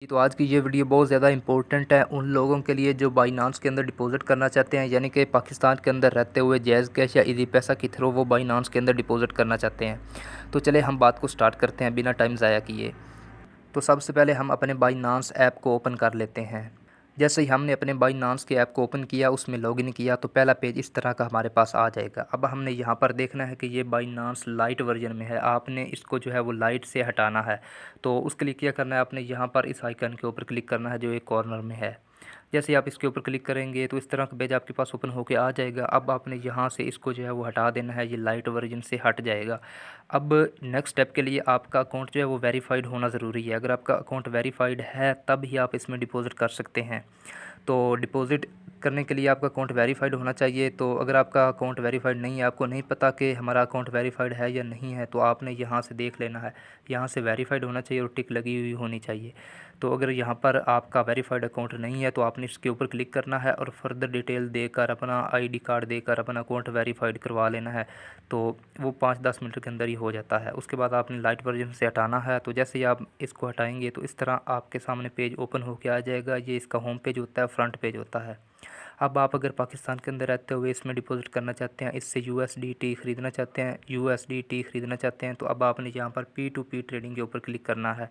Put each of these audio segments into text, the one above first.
तो आज की ये वीडियो बहुत ज़्यादा इंपॉर्टेंट है उन लोगों के लिए जो बाइनांस के अंदर डिपॉज़िट करना चाहते हैं, यानी कि पाकिस्तान के अंदर रहते हुए जैज़ कैश या इजी पैसा के थ्रू वो बाइनांस के अंदर डिपॉज़िट करना चाहते हैं। तो चले हम बात को स्टार्ट करते हैं बिना टाइम ज़ाया किए। तो सबसे पहले हम अपने बाइनांस ऐप को ओपन कर लेते हैं। जैसे ही हमने अपने बाइनांस के ऐप को ओपन किया, उसमें लॉगिन किया, तो पहला पेज इस तरह का हमारे पास आ जाएगा। अब हमने यहाँ पर देखना है कि ये बाइनांस लाइट वर्जन में है, आपने इसको जो है वो लाइट से हटाना है। तो उसके लिए क्या करना है, आपने यहाँ पर इस आइकन के ऊपर क्लिक करना है जो एक कॉर्नर में है। जैसे आप इसके ऊपर क्लिक करेंगे तो इस तरह का पेज आपके पास ओपन होकर आ जाएगा। अब आपने यहाँ से इसको जो है वो हटा देना है, ये लाइट वर्जन से हट जाएगा। अब नेक्स्ट स्टेप के लिए आपका अकाउंट जो है वो वेरीफाइड होना ज़रूरी है। अगर आपका अकाउंट वेरीफाइड है तब ही आप इसमें डिपॉज़िट कर सकते हैं। तो डिपॉज़िट करने के लिए आपका अकाउंट वेरीफाइड होना चाहिए। तो अगर आपका अकाउंट वेरीफाइड नहीं है, आपको नहीं पता कि हमारा अकाउंट वेरीफाइड है या नहीं है, तो आपने यहाँ से देख लेना है। यहाँ से वेरीफाइड होना चाहिए और टिक लगी हुई होनी चाहिए। तो अगर यहाँ पर आपका वेरीफाइड अकाउंट नहीं है तो आपने इसके ऊपर क्लिक करना है और फर्दर डिटेल देकर अपना आईडी कार्ड देकर अपना अकाउंट वेरीफाइड करवा लेना है। तो वो 5-10 मिनट के अंदर ही हो जाता है। उसके बाद आपने लाइट वर्जन से हटाना है। तो जैसे ही आप इसको हटाएंगे तो इस तरह आपके सामने पेज ओपन होकर आ जाएगा। ये इसका होम पेज होता है, फ्रंट पेज होता है। अब आप अगर पाकिस्तान के अंदर रहते हुए इसमें डिपॉज़िट करना चाहते हैं, इससे यूएसडीटी ख़रीदना चाहते हैं, यूएसडीटी ख़रीदना चाहते हैं, तो अब आपने यहाँ पर P2P ट्रेडिंग के ऊपर क्लिक करना है।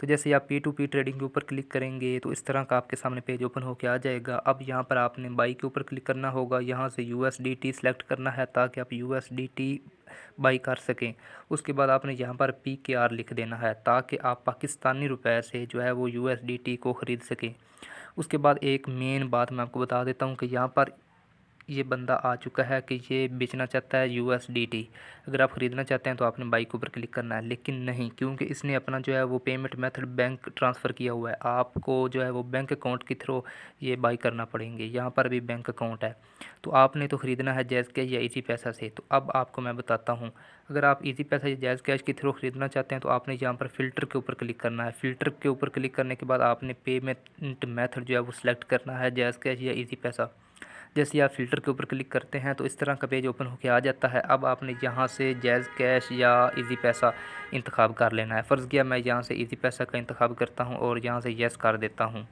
तो जैसे आप P2P ट्रेडिंग के ऊपर क्लिक करेंगे तो इस तरह का आपके सामने पेज ओपन होकर आ जाएगा। अब यहाँ पर आपने बाई के ऊपर क्लिक करना होगा, यहाँ से USDT सेलेक्ट करना है ताकि आप USDT बाई कर सकें। उसके बाद आपने यहाँ पर PKR लिख देना है ताकि आप पाकिस्तानी रुपए से जो है वो USDT को ख़रीद सकें। उसके बाद एक मेन बात मैं आपको बता देता हूँ कि यहाँ पर ये बंदा आ चुका है कि ये बेचना चाहता है USDT। अगर आप ख़रीदना चाहते हैं तो आपने बाई के ऊपर क्लिक करना है, लेकिन नहीं, क्योंकि इसने अपना जो है वो पेमेंट मेथड बैंक ट्रांसफ़र किया हुआ है। आपको जो है वो बैंक अकाउंट के थ्रू ये बाई करना पड़ेंगे। यहाँ पर भी बैंक अकाउंट है। तो आपने तो ख़रीदना है जैज़ कैश या इजी पैसा से। तो अब आपको मैं बताता हूँ, अगर आप इजी पैसा या जैज़ कैश के थ्रू ख़रीदना चाहते हैं तो आपने यहाँ पर फ़िल्टर के ऊपर क्लिक करना है। फ़िल्टर के ऊपर क्लिक करने के बाद आपने पेमेंट मेथड जो है वो सिलेक्ट करना है, जैज़ कैश या इजी पैसा। जैसे आप फ़िल्टर के ऊपर क्लिक करते हैं तो इस तरह का पेज ओपन होकर आ जाता है। अब आपने यहाँ से जैज़ कैश या इजी पैसा इंतखाब कर लेना है। फ़र्ज़ किया मैं यहाँ से इजी पैसा का इंतखाब करता हूँ और यहाँ से येस कर देता हूँ।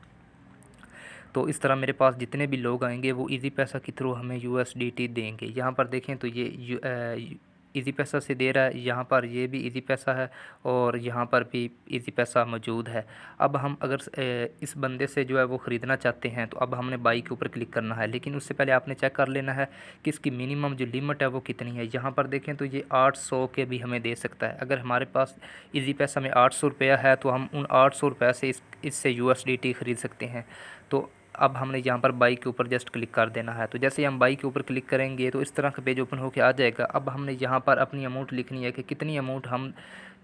तो इस तरह मेरे पास जितने भी लोग आएंगे वो इजी पैसा के थ्रू हमें USDT देंगे। यहाँ पर देखें तो ये इजी पैसा से दे रहा है, यहाँ पर ये भी इजी पैसा है और यहाँ पर भी इजी पैसा मौजूद है। अब हम अगर इस बंदे से जो है वो ख़रीदना चाहते हैं तो अब हमने बाई के ऊपर क्लिक करना है, लेकिन उससे पहले आपने चेक कर लेना है कि इसकी मिनिमम जो लिमिट है वो कितनी है। यहाँ पर देखें तो ये 800 के भी हमें दे सकता है। अगर हमारे पास इजी पैसा में 800 रुपया है तो हम उन 800 रुपये से इससे USDT ख़रीद सकते हैं। तो अब हमने यहाँ पर बाई के ऊपर जस्ट क्लिक कर देना है। तो जैसे ही हम बाई के ऊपर क्लिक करेंगे तो इस तरह का पेज ओपन होकर आ जाएगा। अब हमने यहाँ पर अपनी अमाउंट लिखनी है कि कितनी अमाउंट हम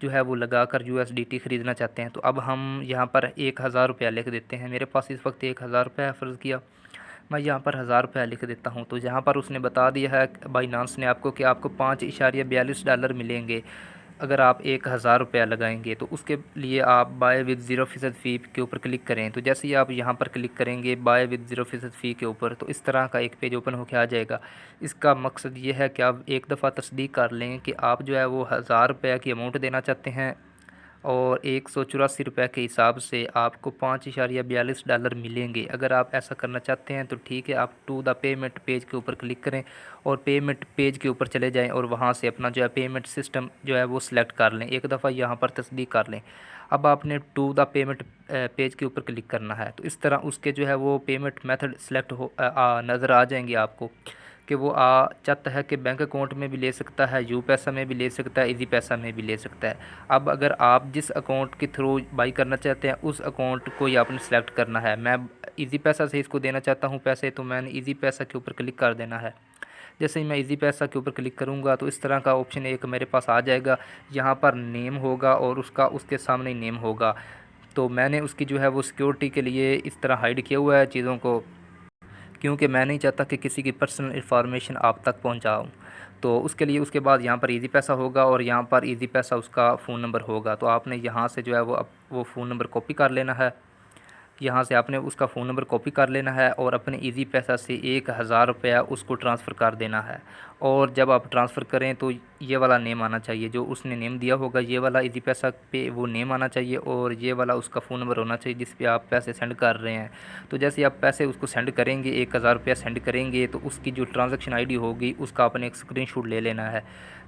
जो है वो लगा कर USDT ख़रीदना चाहते हैं। तो अब हम यहाँ पर 1000 रुपया लिख देते हैं। मेरे पास इस वक्त 1000 रुपया है, फ़र्ज़ किया मैं यहाँ पर 1000 रुपया लिख देता हूँ। तो यहाँ पर उसने बता दिया है बाइनांस ने आपको कि आपको $5.42 मिलेंगे अगर आप 1000 रुपया लगाएंगे। तो उसके लिए आप बाय विद 0% फ़ी के ऊपर क्लिक करें। तो जैसे ही आप यहाँ पर क्लिक करेंगे बाय विद 0% फ़ी के ऊपर, तो इस तरह का एक पेज ओपन होकर आ जाएगा। इसका मकसद ये है कि आप एक दफ़ा तस्दीक कर लें कि आप जो है वो 1000 रुपये की अमाउंट देना चाहते हैं और 184 रुपये के हिसाब से आपको $5.42 मिलेंगे। अगर आप ऐसा करना चाहते हैं तो ठीक है, आप टू द पेमेंट पेज के ऊपर क्लिक करें और पेमेंट पेज के ऊपर चले जाएं और वहां से अपना जो है पेमेंट सिस्टम जो है वो सिलेक्ट कर लें। एक दफ़ा यहां पर तस्दीक कर लें। अब आपने टू द पेमेंट पेज के ऊपर क्लिक करना है। तो इस तरह उसके जो है वो पेमेंट मेथड सेलेक्ट हो नज़र आ जाएंगे आपको कि वो चाहता है कि बैंक अकाउंट में भी ले सकता है, यू पैसा में भी ले सकता है, इजी पैसा में भी ले सकता है। अब अगर आप जिस अकाउंट के थ्रू बाई करना चाहते हैं उस अकाउंट को ही आपने सेलेक्ट करना है। मैं इजी पैसा से इसको देना चाहता हूं पैसे, तो मैंने इजी पैसा के ऊपर क्लिक कर देना है। जैसे ही मैं इजी पैसा के ऊपर क्लिक करूंगा तो इस तरह का ऑप्शन एक मेरे पास आ जाएगा। यहाँ पर नेम होगा और उसके सामने नेम होगा। तो मैंने उसकी जो है वो सिक्योरिटी के लिए इस तरह हाइड किया हुआ है चीज़ों को, क्योंकि मैं नहीं चाहता कि किसी की पर्सनल इन्फॉर्मेशन आप तक पहुंचाऊं। तो उसके लिए उसके बाद यहाँ पर इजी पैसा होगा और यहाँ पर इजी पैसा उसका फ़ोन नंबर होगा। तो आपने यहाँ से जो है वो फ़ोन नंबर कॉपी कर लेना है। यहाँ से आपने उसका फ़ोन नंबर कॉपी कर लेना है और अपने ईज़ी पैसा से 1000 रुपया उसको ट्रांसफ़र कर देना है। और जब आप ट्रांसफ़र करें तो ये वाला नेम आना चाहिए, जो उसने नेम दिया होगा ये वाला ईज़ी पैसा पे वो नेम आना चाहिए, और ये वाला उसका फ़ोन नंबर होना चाहिए जिस पे आप पैसे सेंड कर रहे हैं। तो जैसे आप पैसे उसको सेंड करेंगे, 1000 रुपया सेंड करेंगे, तो उसकी जो ट्रांज़ैक्शन आईडी होगी उसका आपने एक स्क्रीनशॉट ले लेना है।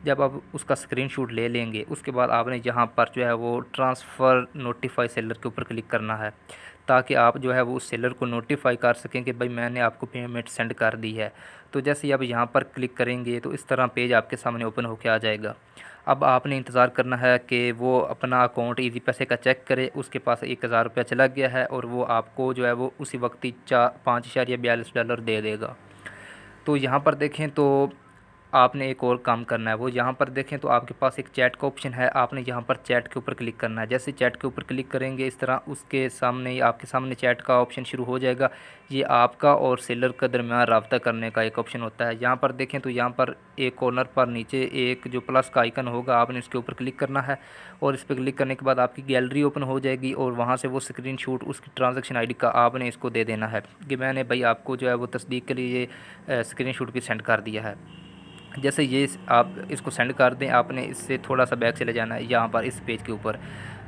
जब आप उसका स्क्रीनशॉट ले लेंगे उसके बाद आपने यहाँ पर जो है वो ट्रांसफ़र नोटिफाई सेलर के ऊपर क्लिक करना है, ताकि आप जो है वो उस सेलर को नोटिफाई कर सकें कि भाई मैंने आपको पेमेंट सेंड कर दी है। तो जैसे ही आप यहाँ पर क्लिक करेंगे तो इस तरह पेज आपके सामने ओपन होकर आ जाएगा। अब आपने इंतज़ार करना है कि वो अपना अकाउंट ईज़ी पैसे का चेक करे, उसके पास 1000 रुपया चला गया है और वो आपको जो है वो उसी वक्त ही 5.42 डॉलर दे देगा। तो यहाँ पर देखें तो आपने एक और काम करना है, वो यहाँ पर देखें तो आपके पास एक चैट का ऑप्शन है, आपने यहाँ पर चैट के ऊपर क्लिक करना है। जैसे चैट के ऊपर क्लिक करेंगे इस तरह उसके सामने आपके सामने चैट का ऑप्शन शुरू हो जाएगा। ये आपका और सेलर के दरमियान रब्ता करने का एक ऑप्शन होता है। यहाँ पर देखें तो यहाँ पर एक कॉर्नर पर नीचे एक जो प्लस का आइकन होगा आपने इसके ऊपर क्लिक करना है, और इस पर क्लिक करने के बाद आपकी गैलरी ओपन हो जाएगी और वहाँ से वो स्क्रीनशॉट उसकी ट्रांजैक्शन आईडी का आपने इसको दे देना है कि मैंने भाई आपको जो है वो तस्दीक के लिए स्क्रीनशॉट भी सेंड कर दिया है। जैसे ये आप इसको सेंड कर दें, आपने इससे थोड़ा सा बैक चले जाना है यहाँ पर इस पेज के ऊपर।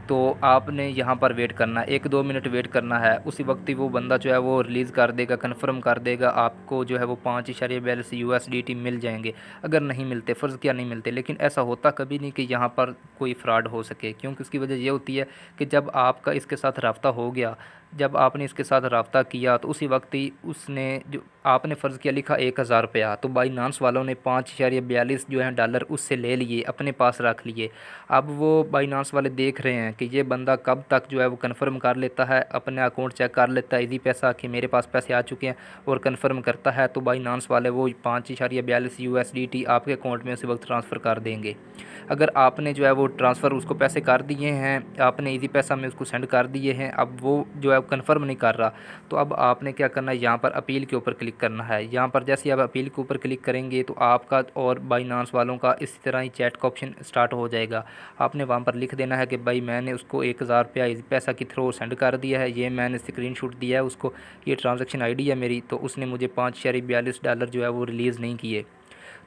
तो आपने यहाँ पर वेट करना है, 1-2 मिनट वेट करना है। उसी वक्त ही वो बंदा जो है वो रिलीज़ कर देगा, कन्फर्म कर देगा, आपको जो है वो 5.42 USDT मिल जाएंगे। अगर नहीं मिलते, फ़र्ज़ किया नहीं मिलते, लेकिन ऐसा होता कभी नहीं कि यहाँ पर कोई फ़्रॉड हो सके, क्योंकि उसकी वजह ये होती है कि जब आपका इसके साथ रब्ता हो गया, जब आपने इसके साथ रब्ता किया तो उसी वक्त ही उसने जो आपने फ़र्ज़ किया लिखा 1000 रुपया, तो बाइनांस वालों ने 5.42 जो है डॉलर उससे ले लिए, अपने पास रख लिए। अब वो बाइनांस वाले देख रहे हैं कि ये बंदा कब तक जो है वो कन्फर्म कर लेता है, अपने अकाउंट चेक कर लेता है ईज़ी पैसा कि मेरे पास पैसे आ चुके हैं और कन्फर्म करता है, तो बाइनांस वाले वो 5.42 USDT आपके अकाउंट में उसी वक्त ट्रांसफ़र कर देंगे। अगर आपने जो है वो ट्रांसफ़र उसको पैसे कर दिए हैं, आपने ईज़ी पैसा में उसको सेंड कर दिए हैं, अब वो जो है कन्फर्म नहीं कर रहा, तो अब आपने क्या करना है, यहाँ पर अपील के ऊपर क्लिक करना है। यहाँ पर जैसे आप अपील के ऊपर क्लिक करेंगे तो आपका और बाइनांस वालों का इसी तरह ही चैट का ऑप्शन स्टार्ट हो जाएगा। आपने वहाँ पर लिख देना है कि भाई मैंने उसको 1000 रुपया ईज़ी पैसा के थ्रू सेंड कर दिया है, ये मैंने स्क्रीनशॉट दिया है उसको, ये ट्रांजैक्शन आईडी है मेरी, तो उसने मुझे 5.42 डॉलर जो है वो रिलीज़ नहीं किए।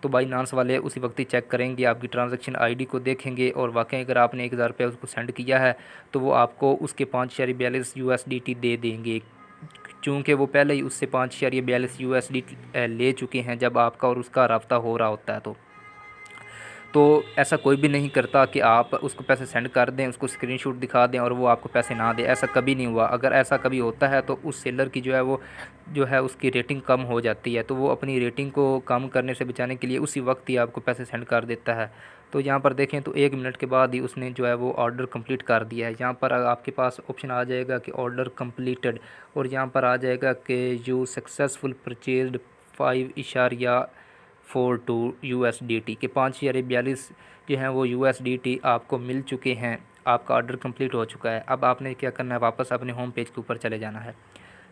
तो बाइनांस वाले उसी वक्त ही चेक करेंगे, आपकी ट्रांजैक्शन आईडी को देखेंगे, और वाकई अगर आपने 1000 रुपया उसको सेंड किया है तो वो आपको उसके 5.42 USDT दे देंगे, चूँकि वो पहले ही उससे 5.42 USDT ले चुके हैं जब आपका और उसका रब्ता हो रहा होता है। तो ऐसा कोई भी नहीं करता कि आप उसको पैसे सेंड कर दें, उसको स्क्रीनशॉट दिखा दें और वो आपको पैसे ना दे, ऐसा कभी नहीं हुआ। अगर ऐसा कभी होता है तो उस सेलर की जो है वो जो है उसकी रेटिंग कम हो जाती है, तो वो अपनी रेटिंग को कम करने से बचाने के लिए उसी वक्त ही आपको पैसे सेंड कर देता है। तो यहाँ पर देखें तो 1 मिनट के बाद ही उसने जो है वो ऑर्डर कंप्लीट कर दिया है। यहाँ पर आपके पास ऑप्शन आ जाएगा कि ऑर्डर कंप्लीटेड, और यहाँ पर आ जाएगा कि यू सक्सेसफुल परचेज्ड 5.42 USDT के 5.42 जो हैं वो USDT आपको मिल चुके हैं, आपका ऑर्डर कंप्लीट हो चुका है। अब आपने क्या करना है, वापस अपने होम पेज के ऊपर चले जाना है।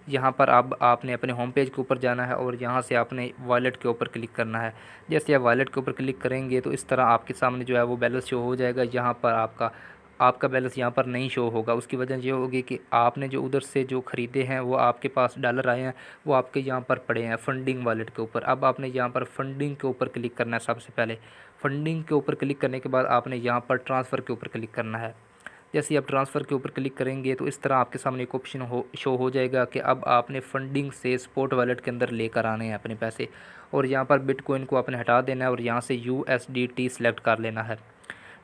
यहाँ पर अब आपने अपने होम पेज के ऊपर जाना है और यहाँ से आपने वॉलेट के ऊपर क्लिक करना है। जैसे आप वॉलेट के ऊपर क्लिक करेंगे तो इस तरह आपके सामने जो है वो बैलेंस शो हो जाएगा। यहाँ पर आपका बैलेंस यहाँ पर नहीं शो होगा। उसकी वजह ये होगी कि आपने जो उधर से जो ख़रीदे हैं वो आपके पास डॉलर आए हैं, वो आपके यहाँ पर पड़े हैं फ़ंडिंग वॉलेट के ऊपर। अब आपने यहाँ पर फ़ंडिंग के ऊपर क्लिक करना है। सबसे पहले फ़ंडिंग के ऊपर क्लिक करने के बाद आपने यहाँ पर ट्रांसफ़र के ऊपर क्लिक करना है। जैसे ही आप ट्रांसफ़र के ऊपर क्लिक करेंगे तो इस तरह आपके सामने एक ऑप्शन शो हो जाएगा कि अब आपने फ़ंडिंग से स्पॉट वॉलेट के अंदर लेकर आने हैं अपने पैसे, और यहाँ पर बिटकॉइन को आपने हटा देना है और यहाँ से USDT सेलेक्ट कर लेना है।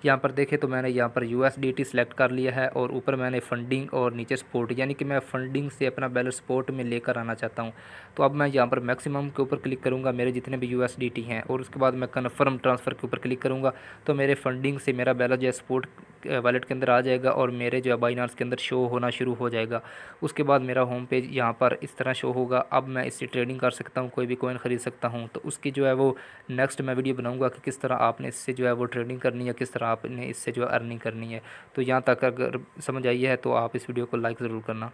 यहाँ पर देखें तो मैंने यहाँ पर USDT सेलेक्ट कर लिया है और ऊपर मैंने फ़ंडिंग और नीचे स्पोर्ट, यानी कि मैं फ़ंडिंग से अपना बैलेंस स्पोर्ट में लेकर आना चाहता हूँ। तो अब मैं यहाँ पर मैक्सिमम के ऊपर क्लिक करूँगा, मेरे जितने भी USDT हैं, और उसके बाद मैं कन्फर्म ट्रांसफ़र के ऊपर क्लिक करूँगा तो मेरे फ़ंडिंग से मेरा बैलेंस जो है स्पोर्ट वॉलेट के अंदर आ जाएगा और मेरे जो है बाइनांस के अंदर शो होना शुरू हो जाएगा। उसके बाद मेरा होम पेज यहाँ पर इस तरह शो होगा। अब मैं इससे ट्रेडिंग कर सकता हूँ, कोई भी कॉइन ख़रीद सकता हूँ। तो उसकी जो है वो नेक्स्ट मैं वीडियो बनाऊँगा कि किस तरह आपने इससे जो है वो ट्रेडिंग करनी है, किस तरह आपने इससे जो है अर्निंग करनी है। तो यहाँ तक अगर समझ आई है तो आप इस वीडियो को लाइक ज़रूर करना।